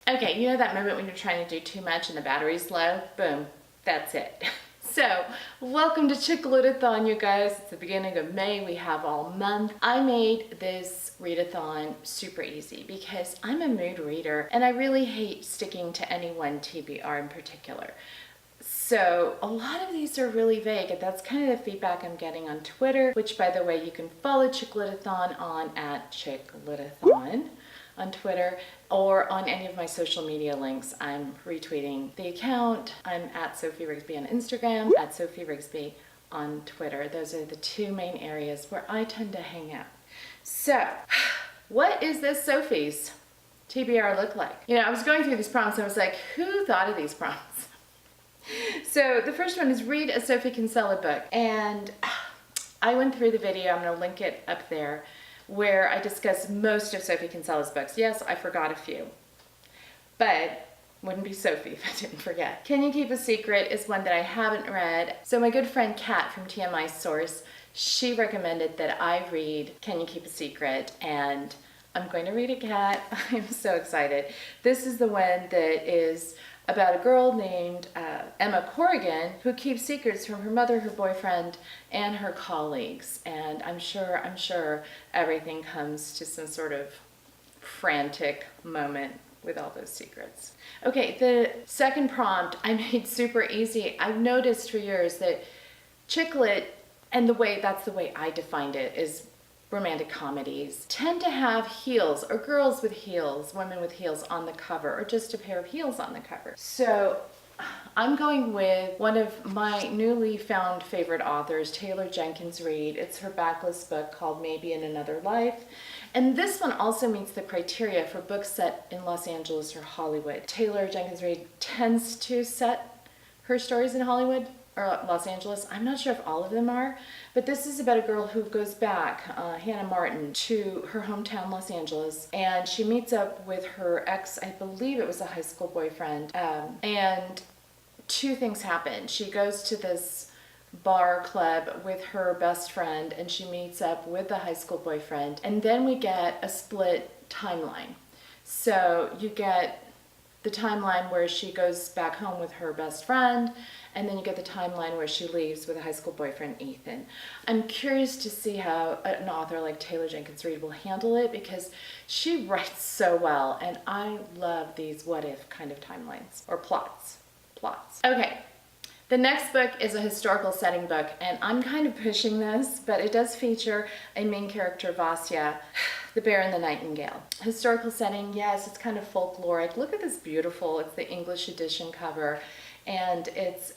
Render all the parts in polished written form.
Okay, you know that moment when you're trying to do too much and the battery's low? Boom, that's it. So, welcome to Chick-Lit-a-thon, you guys. It's the beginning of May. We have all month. I made this readathon super easy because I'm a mood reader and I really hate sticking to any one TBR in particular. So a lot of these are really vague, and that's kind of the feedback I'm getting on Twitter, which, by the way, you can follow Chick-Lit-a-thon on @Chick-Lit-a-thon on Twitter, or on any of my social media links. I'm retweeting the account. I'm @SophieRigsby on Instagram, @SophieRigsby on Twitter. Those are the two main areas where I tend to hang out. So, what is this Sophie's TBR look like? You know, I was going through these prompts and I was like, who thought of these prompts? So the first one is read a Sophie Kinsella book, and I went through the video. I'm going to link it up there, where I discuss most of Sophie Kinsella's books. Yes, I forgot a few, but wouldn't be Sophie if I didn't forget. Can You Keep a Secret is one that I haven't read. So my good friend Kat from TMI Source, she recommended that I read Can You Keep a Secret, and I'm going to read it, Kat. I'm so excited. This is the one that is about a girl named Emma Corrigan who keeps secrets from her mother, her boyfriend, and her colleagues. And I'm sure everything comes to some sort of frantic moment with all those secrets. Okay, the second prompt I made super easy. I've noticed for years that chick lit, and that's the way I defined it, is romantic comedies tend to have heels, or girls with heels, women with heels on the cover, or just a pair of heels on the cover. So I'm going with one of my newly found favorite authors, Taylor Jenkins Reid. It's her backlist book called Maybe in Another Life. And this one also meets the criteria for books set in Los Angeles or Hollywood. Taylor Jenkins Reid tends to set her stories in Hollywood or Los Angeles. I'm not sure if all of them are, but this is about a girl who goes back, Hannah Martin, to her hometown, Los Angeles, and she meets up with her ex, I believe it was a high school boyfriend, and two things happen. She goes to this bar club with her best friend, and she meets up with the high school boyfriend, and then we get a split timeline. So you get the timeline where she goes back home with her best friend, and then you get the timeline where she leaves with a high school boyfriend, Ethan. I'm curious to see how an author like Taylor Jenkins Reid will handle it, because she writes so well, and I love these what if kind of timelines, or plots. Okay, the next book is a historical setting book, and I'm kind of pushing this, but it does feature a main character, Vasya, the Bear and the Nightingale. Historical setting, yes, it's kind of folkloric. Look at this beautiful, it's the English edition cover, and it's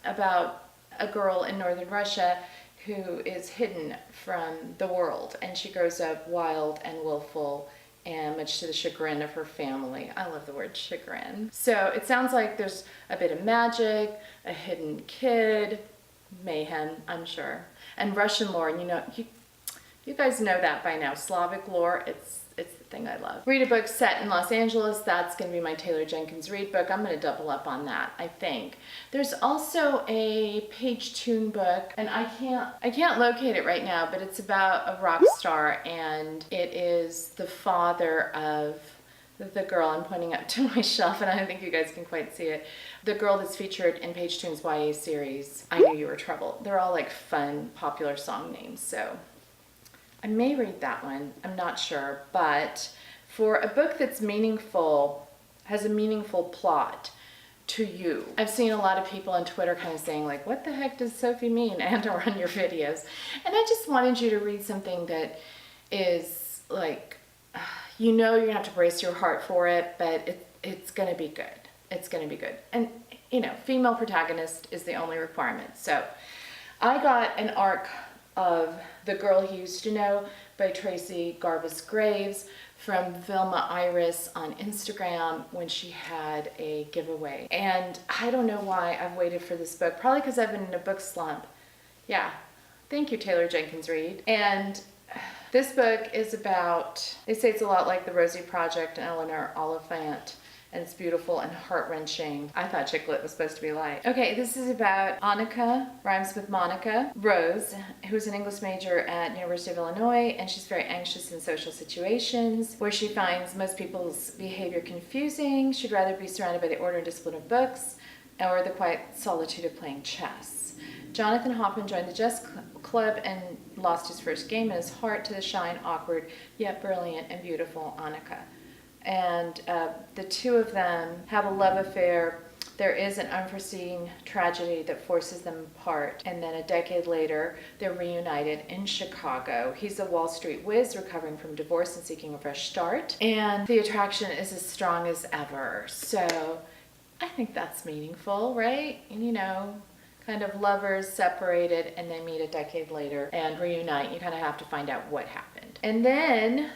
about a girl in northern Russia who is hidden from the world, and she grows up wild and willful, and much to the chagrin of her family. I love the word chagrin. So it sounds like there's a bit of magic, a hidden kid, mayhem, I'm sure, and Russian lore. And you guys know that by now. Slavic lore, it's the thing I love. Read a book set in Los Angeles. That's going to be my Taylor Jenkins Reid book. I'm going to double up on that, I think. There's also a Page-Tune book, and I can't locate it right now, but it's about a rock star, and it is the father of the girl. I'm pointing up to my shelf, and I don't think you guys can quite see it. The girl that's featured in Page-Tune's YA series, I Knew You Were Trouble. They're all like fun, popular song names, so I may read that one, I'm not sure, but for a book that's meaningful, has a meaningful plot to you. I've seen a lot of people on Twitter kind of saying like, what the heck does Sophie mean? And or on your videos. And I just wanted you to read something that is like, you're gonna have to brace your heart for it, but it's gonna be good. It's gonna be good. And female protagonist is the only requirement. So I got an arc of The Girl He Used to Know by Tracy Garvis Graves from Vilma Iris on Instagram when she had a giveaway. And I don't know why I've waited for this book, probably because I've been in a book slump. Yeah, thank you, Taylor Jenkins Reid. And this book is about, they say it's a lot like The Rosie Project and Eleanor Oliphant, and it's beautiful and heart-wrenching. I thought chick lit was supposed to be light. Okay, this is about Annika, rhymes with Monica, Rose, who's an English major at University of Illinois, and she's very anxious in social situations where she finds most people's behavior confusing. She'd rather be surrounded by the order and discipline of books or the quiet solitude of playing chess. Jonathan Hoffman joined the chess club and lost his first game and his heart to the shy, awkward, yet brilliant and beautiful Annika. And the two of them have a love affair. There is an unforeseen tragedy that forces them apart, and then a decade later, they're reunited in Chicago. He's a Wall Street whiz recovering from divorce and seeking a fresh start, and the attraction is as strong as ever. So I think that's meaningful, right? And, you know, kind of lovers separated and they meet a decade later and reunite. You kind of have to find out what happened. And then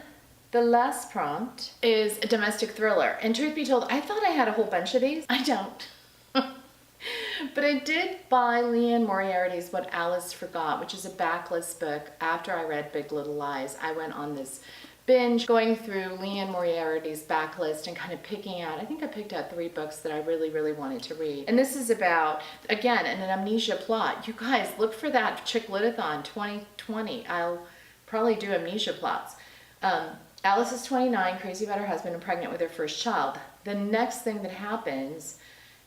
the last prompt is a domestic thriller. And truth be told, I thought I had a whole bunch of these. I don't. But I did buy Liane Moriarty's What Alice Forgot, which is a backlist book. After I read Big Little Lies, I went on this binge going through Liane Moriarty's backlist and kind of picking out, I think I picked out 3 books that I really, really wanted to read. And this is about, again, an amnesia plot. You guys, look for that Chick Lit-a-thon 2020. I'll probably do amnesia plots. Alice is 29, crazy about her husband and pregnant with her first child. The next thing that happens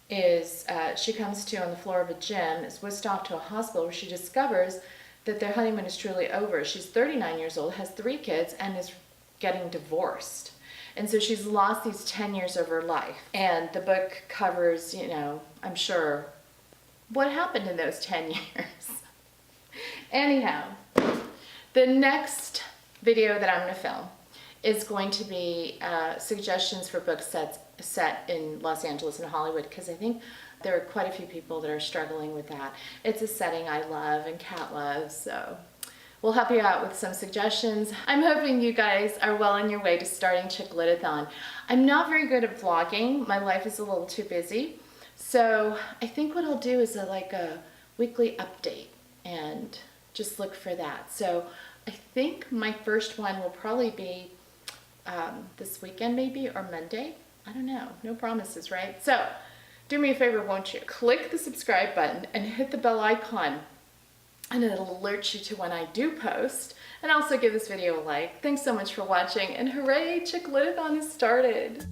is she comes to on the floor of a gym, is whisked off to a hospital where she discovers that their honeymoon is truly over. She's 39 years old, has 3 kids, and is getting divorced. And so she's lost these 10 years of her life. And the book covers, you know, I'm sure, what happened in those 10 years. Anyhow, the next video that I'm going to film is going to be suggestions for books set in Los Angeles and Hollywood, because I think there are quite a few people that are struggling with that. It's a setting I love and Kat loves, so we'll help you out with some suggestions. I'm hoping you guys are well on your way to starting Chick Lit-a-thon. I'm not very good at vlogging. My life is a little too busy. So I think what I'll do is a weekly update and just look for that. So I think my first one will probably be this weekend maybe, or Monday. I don't know. No promises, right? So do me a favor, won't you? Click the subscribe button and hit the bell icon, and it'll alert you to when I do post. And also give this video a like. Thanks so much for watching, and hooray, Chick Lit-a-thon has started.